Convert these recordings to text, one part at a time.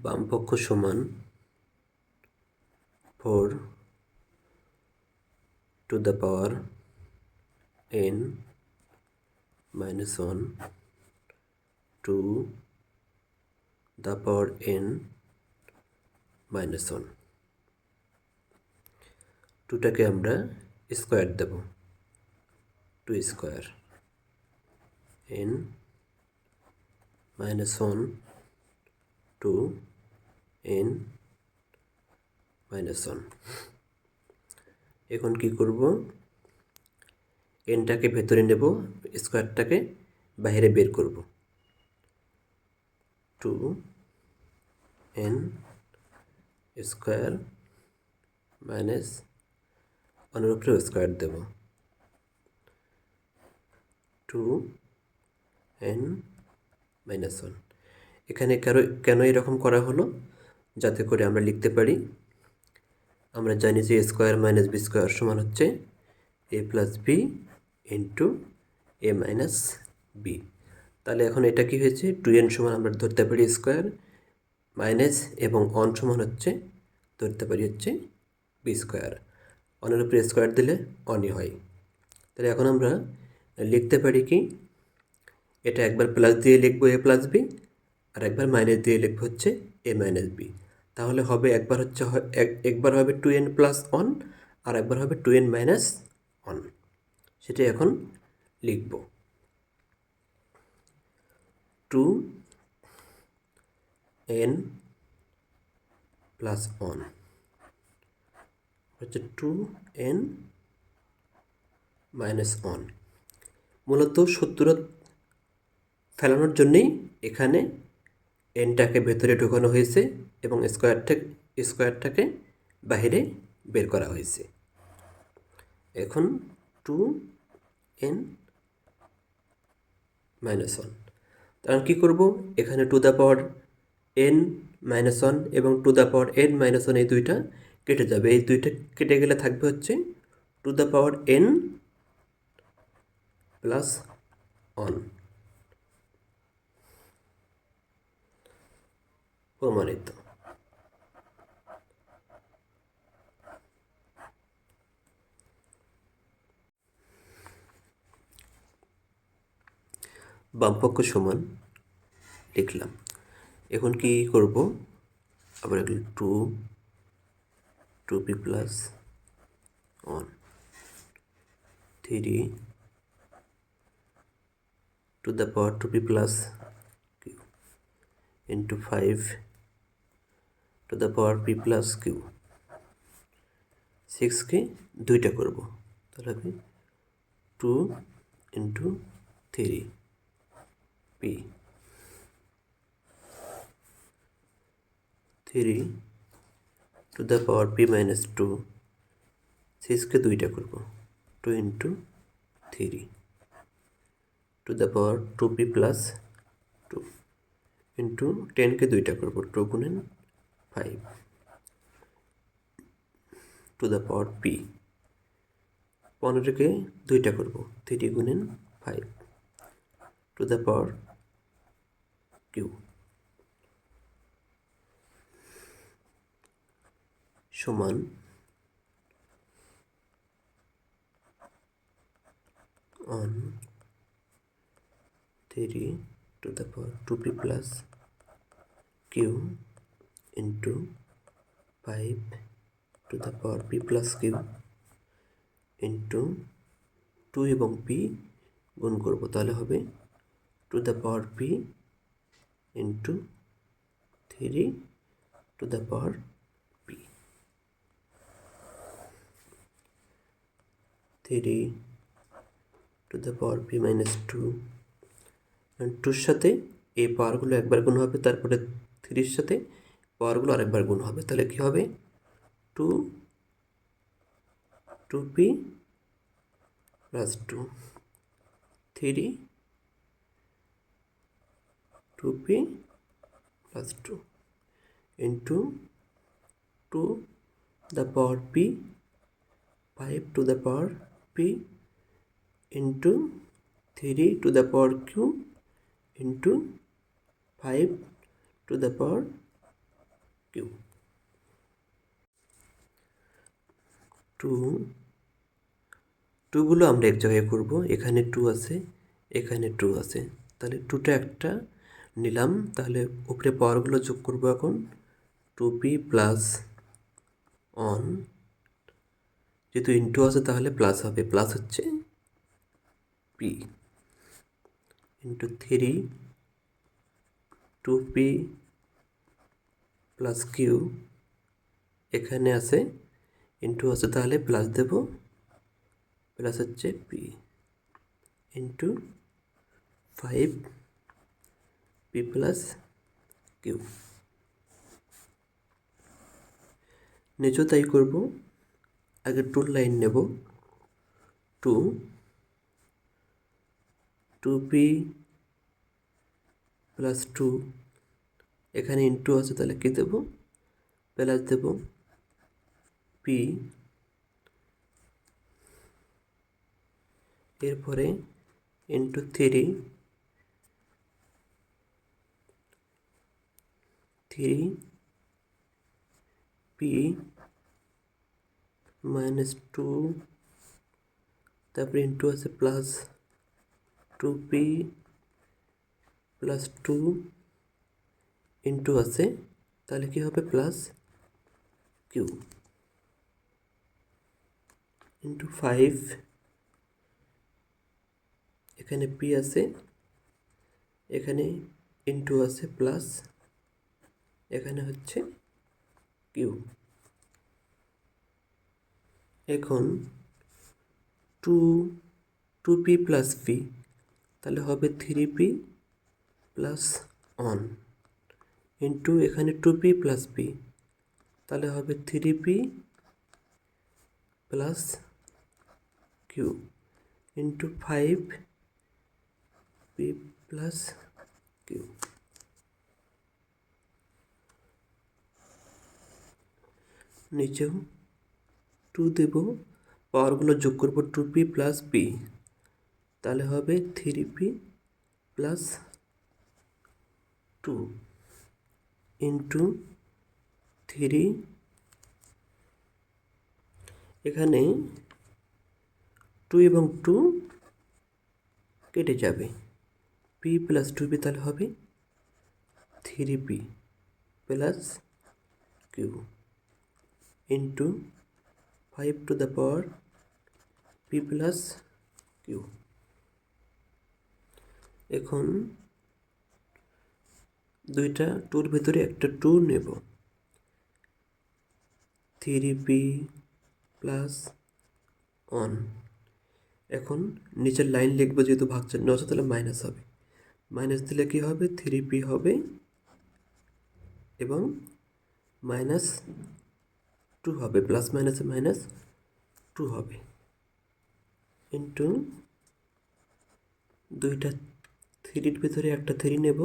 বামপক্ষ সমান 4 to the power n minus 1 to the power n minus 1 2টাকে আমরা square Dev 2 square n minus 1 to n minus 1 এখন কি করব nটাকে ভেতরে নেব স্কোয়ারটাকে বাইরে বের করব 2n স্কোয়ার মাইনাস 1 এর উপরে স্কোয়ার দেব 2n মাইনাস 1 এখানে কেন এরকম করা হলো যাতে করে আমরা লিখতে পারি আমরা জানি যে a square minus b square সমান হচ্ছে a plus B into A minus B. তাহলে এখন এটা কি হয়েছে 2n সমান আমরা ধরতে পারি স্কোয়ার মাইনাস এবং 1 সমান হচ্ছে ধরতে পারি হচ্ছে বি স্কোয়ার 1 এর উপরে স্কোয়ার দিলে 1ই হয়। তাহলে এখন আমরা লিখতে পারি কি এটা একবার প্লাস দিয়ে লিখবো a প্লাস বি আর একবার মাইনাস দিয়ে লিখবো হচ্ছে a মাইনাস বি। তাহলে হবে একবার হবে 2n প্লাস 1 আর একবার হবে 2n মাইনাস 1 সেটা এখন লিখব 2n প্লাস 1 হচ্ছে 2n মাইনাস 1 মূলত সূত্র ফেলানোর জন্যেই এখানে এনটাকে ভেতরে ঢোকানো হয়েছে এবং স্কোয়ারটাকে বাইরে বের করা হয়েছে। এখন 2n মাইনাস 1 তাহলে কী করব এখানে two the power n minus 1 এবং two the power n minus 1 এই দুইটা কেটে যাবে। এই দুইটা কেটে গেলে থাকবে হচ্ছে two the power n plus 1 প্রমাণিত। বামপক্ষ সমান লিখলাম। এখন কি করব আবার এগুলো 2p plus 1 3 to the power 2p plus q into 5 to the power p plus q 6 কে দুইটা করব তাহলে হবে 2 into 3 p 3 to the power p minus 2 6 কে দুইটা করব 2 into 3 to the power 2p plus 2 into 10 কে দুইটা করব 2 গুণেন 5 to the power p 15 কে দুইটা করব 3 গুণেন 5 to the power q সমান 3 to the power 2p plus q into 5 to the power p plus q into 2 এবং p গুণ করব তাহলে হবে to the power p into 3 to the power p 3 to the power p minus 2 2 সাথে এই পাওয়ারগুলো একবার গুণ হবে তারপরে 3 সাথে পাওয়ারগুলো আরেকবার গুণ হবে তাহলে কি হবে 2p plus 2 3 2p plus 2 into 2 the power p 5 to the power p into 3 to the power q into 5 to the power Q. টুগুলো আমরা এক জায়গায় করব, এখানে 2 আছে, এখানে 2 আছে, তাহলে 2টা একটা নিলাম, তাহলে উপরে পাওয়ারগুলো যোগ করব এখন। 2p প্লাস অন, যেহেতু ইন্টু আছে তাহলে প্লাস হবে, প্লাস হচ্ছে p into 3 2p plus Q, এখানে আছে ইন্টু আছে তাহলে প্লাস দেব, প্লাস হচ্ছে p into 5p plus Q. নিচেও তাই করব, আগে 2 লাইন নেব, 2p প্লাস 2, এখানে ইন্টু আছে তাহলে কি দেব, প্লাস দেব p, এরপরে ইন্টু 3p মাইনাস 2, তারপরে ইন্টু আছে প্লাস 2p প্লাস 2 ইন্টু আছে তাহলে কি হবে প্লাস কিউ ইন্টু 5, এখানে p আছে, এখানে ইন্টু আছে প্লাস, এখানে হচ্ছে কিউ। এখন 2p প্লাস p, তাহলে হবে 3p প্লাস অন ইন্টু এখানে 2p প্লাস p, তাহলে হবে 3p plus Q into 5p plus Q. নিচেও 2 দেব, পাওয়ারগুলো যোগ করব, 2p প্লাস p, তাহলে হবে 3p প্লাস 2 ইন্টু 3, এখানে 2 এবং 2 কেটে যাবে, p প্লাস 2p তাহলে হবে 3p plus Q into 5 to the power p plus Q. এখন দুইটা 2-র ভেতরে একটা 2 নেব, 3p প্লাস অন, এখন নিচের লাইন লিখবো, যেহেতু ভাগচিহ্ন আছে তাহলে মাইনাস হবে, মাইনাস দিলে কি হবে 3p হবে এবং মাইনাস 2 হবে, প্লাস মাইনাসে মাইনাস 2 হবে ইন্টু দুইটা 3-র ভিতরে একটা 3 নেব,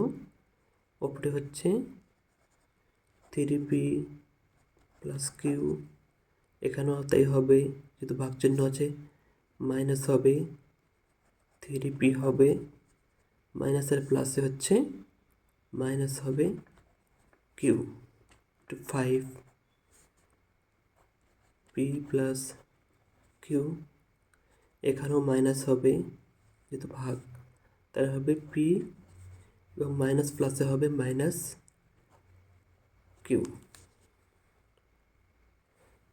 ওপরে হচ্ছে 3p প্লাস কিউ, এখানেও তাই হবে, যেহেতু ভাগচিহ্ন আছে মাইনাস হবে, 3p হবে, মাইনাসের প্লাসে হচ্ছে মাইনাস হবে Q to 5p plus Q, এখানেও মাইনাস হবে যেহেতু ভাগ, তাহলে হবে p এবং মাইনাস প্লাসে হবে মাইনাস কিউ।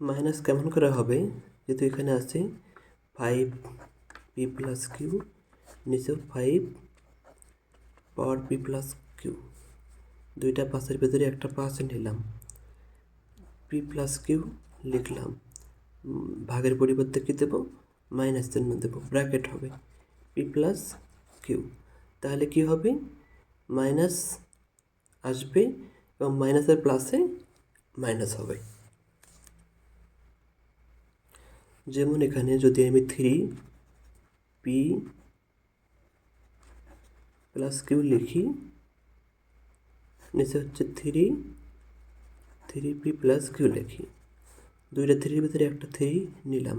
মাইনাস কেমন করে হবে, যেহেতু এখানে আছে 5p প্লাস কিউ, নিচেও 5 পাওয়ার p প্লাস কিউ, দুইটা পাশের ভেতরে একটা পাশ নিলাম, p প্লাস কিউ লিখলাম, ভাগের পরিবর্তে কী দেব, মাইনাস চিহ্ন দেব, ব্র্যাকেট হবে p প্লাস কিউ, তাহলে কি হবে মাইনাস আসবে এবং মাইনাসের প্লাসে মাইনাস হবে। যেমন এখানে যদি আমি 3p প্লাস কিউ লিখি, নিচে হচ্ছে 3p প্লাস কিউ লিখি, দুইটা 3-র ভিতরে একটা 3 নিলাম,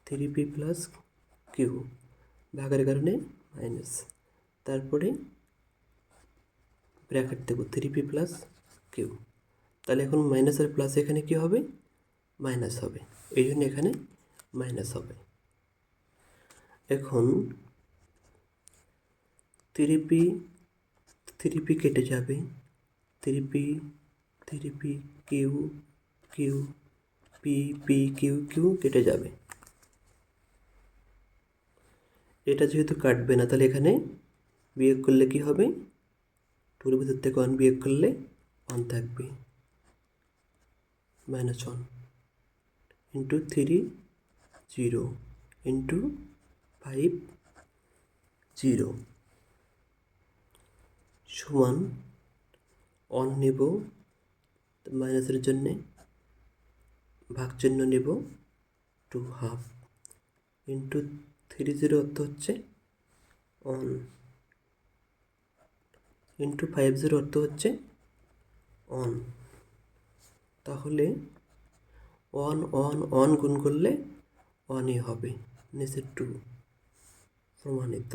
3p প্লাস কিউ, ভাগের কারণে মাইনাস, তারপরে ব্র্যাকেট দেব 3p প্লাস কিউ, তাহলে এখন মাইনাস আর প্লাস এখানে কি হবে? মাইনাস হবে, এই জন্য এখানে মাইনাস হবে। এখন 3p কেটে যাবে, 3p Q Q P Q Q কেটে যাবে। এটা যেহেতু কাটবে না, তাহলে এখানে বিয়োগ করলে কি হবে? 2 এর ভিতর থেকে 1 বিয়োগ করলে 1 থাকবে, -1 ইন্টু 3 0 ইন্টু 5 0 সমান 1 নেব, মাইনাসের জন্যে ভাগ চিহ্ন নেব, 2/2 ইন্টু 3 0 অর্থ হচ্ছে 1 ইন্টু 5 0 অর্থ হচ্ছে 1। তাহলে 1 1 1 গুণ করলে 1ই হবে, নিচে 2 প্রমাণিত।